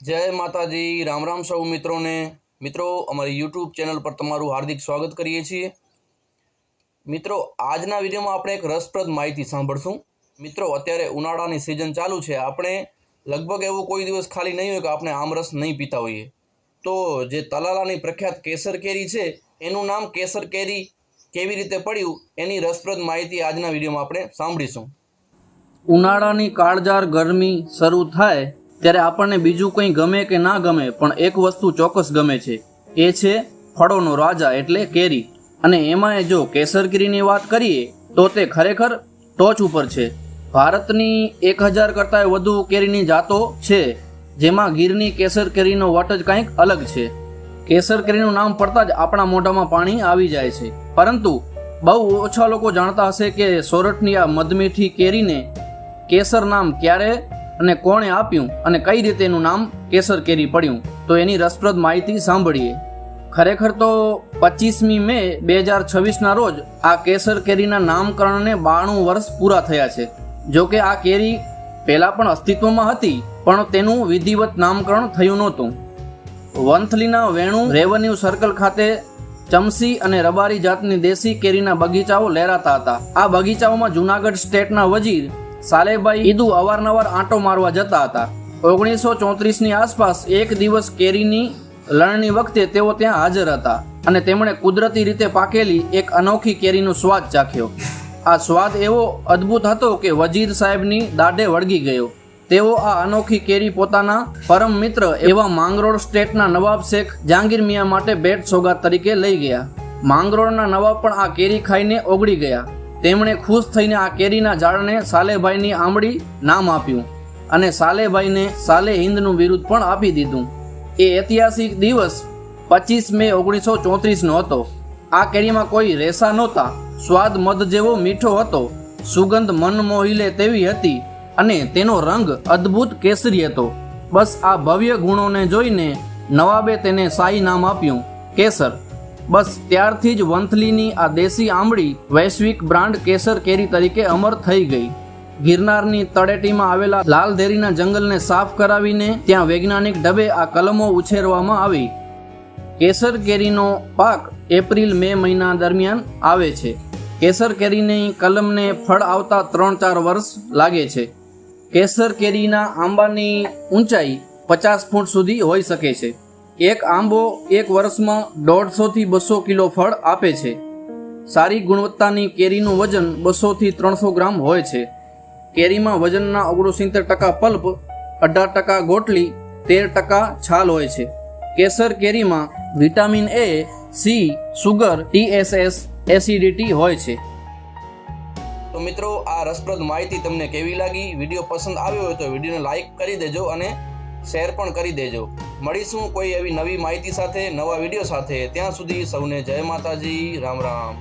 जय माताजी। राम राम सौ मित्रों ने। मित्रों अमरी यूट्यूब चैनल पर तमारू हार्दिक स्वागत करिए छीए। मित्रों आजना विडियो में आपणे एक रसप्रद माहिती सांभळशुं। मित्रों अत्यारे उनाळानी सीजन चालू छे, आपणे लगभग एवो कोई दिवस खाली नहीं होय के आपणे आमरस नहीं पीता होईए। तो जे तलालानी प्रख्यात केसर केरी छे एनुं नाम केसर केरी केवी रीते पड्युं एनी रसप्रद माहिती आजना विडियो में आपणे सांभळीशुं। ઉનાળાની કાળઝાળ ગરમી શરૂ થાય ત્યારે આપણને બીજું કંઈ ગમે કે ના ગમે, પણ એક વસ્તુ ચોક્કસ ગમે છે, એ છે ફળોનો રાજા એટલે કેરી। અને એમાંય જો કેસર કેરીની વાત કરીએ તો તે ખરેખર ટોચ ઉપર છે। ભારતની 1000 કરતાંય વધુ કેરીની જાતો છે, જેમાં ગીરની કેસર કેરીનો વટ જ કંઈક અલગ છે। કેસર કેરીનું નામ પડતા જ આપણા મોઢામાં પાણી આવી જાય છે, પરંતુ બહુ ઓછા લોકો જાણતા હશે કે સોરઠની આ મધમીઠી કેરીને કેસર નામ ક્યારે અને કોણે આપ્યું અને કઈ રીતે એનું નામ કેસર કેરી પડ્યું, તો એની રસપ્રદ માહિતી સાંભળીએ। ખરેખર તો 25મી મે 2026ના રોજ આ કેસર કેરીના નામકરણને 92 વર્ષ પૂરા થયા છે। જો કે આ કેરી પહેલાં પણ અસ્તિત્વમાં હતી, પણ તેનું વિધિવત નામકરણ થયું નહોતું। વંથલીના વેણુ રેવન્યુ સર્કલ ખાતે ચમસી અને રબારી જાતની દેશી કેરીના બગીચાઓ લહેરાતા હતા। આ બગીચાઓમાં જૂનાગઢ સ્ટેટના વજીર સાલેભાઈ ઈદુ અવારનવાર આંટો મારવા જતા હતા। 1934ની આસપાસ એક દિવસ કેરીની લણણી વખતે તેઓ ત્યાં હાજર હતા અને તેમણે કુદરતી રીતે પાકેલી એક અનોખી કેરીનો સ્વાદ ચાખ્યો। આ સ્વાદ એવો અદ્ભુત હતો કે વજીર સાહેબની દાઢે વળગી ગયો। તેઓ આ અનોખી કેરી પોતાના પરમ મિત્ર એવા માંગરોળ સ્ટેટના નવાબ શેખ જહાંગીર મિયા માટે ભેટ સોગાત તરીકે લઈ ગયા। માંગરોળના નવાબ પણ આ કેરી ખાઈને ઓગળી ગયા। તેમણે ખુશ થઈને આ કેરીના ઝાડને સાલેભાઈની આંબળી નામ આપ્યું અને સાલેભાઈને સાલે હિન્દનું બિરુદ પણ આપી દીધું। એ ઐતિહાસિક દિવસ 25 મે 1934નો હતો। આ કેરીમાં કોઈ રેસા નહોતા, સ્વાદ મધ જેવો મીઠો હતો, સુગંધ મન મોહી લે તેવી હતી અને તેનો રંગ અદ્ભુત કેસરી હતો। બસ આ ભવ્ય ગુણોને જોઈને નવાબે તેને શાહી નામ આપ્યું કેસર। બસ ત્યારથી જ વંથલીની આ દેશી આંબળી વૈશ્વિક બ્રાન્ડ કેસર કેરી તરીકે અમર થઈ ગઈ। ગિરનારની તળેટીમાં આવેલા લાલધેરીના જંગલને સાફ કરાવીને ત્યાં વૈજ્ઞાનિક ઢબે આ કલમો ઉછેરવામાં આવી। કેસર કેરીનો પાક એપ્રિલ મે મહિના દરમિયાન આવે છે। કેસર કેરીની કલમને ફળ આવતા 3-4 વર્ષ લાગે છે। કેસર કેરીના આંબાની ઊંચાઈ 50 ફૂટ સુધી હોઈ શકે છે। એક આંબો એક વર્ષમાં 150 થી 200 કિલો ફળ આપે છે। સારી ગુણવત્તાની કેરીનું વજન 200 થી 300 ગ્રામ હોય છે। કેરીમાં વજનના 69% પલ્પ, 18% ગોટલી, 13% છાલ હોય છે। કેસર કેરીમાં vitamin A, C, sugar, TSS, acidity હોય છે। તો મિત્રો આ રસપ્રદ માહિતી તમને કેવી લાગી? વિડીયો પસંદ આવ્યો હોય તો વિડીયોને લાઈક કરી દેજો અને શેર પણ કરી દેજો। મળીશું કોઈ એવી નવી માહિતી સાથે, નવા વિડીયો સાથે। ત્યાં સુધી સૌને જય માતાજી, રામ રામ।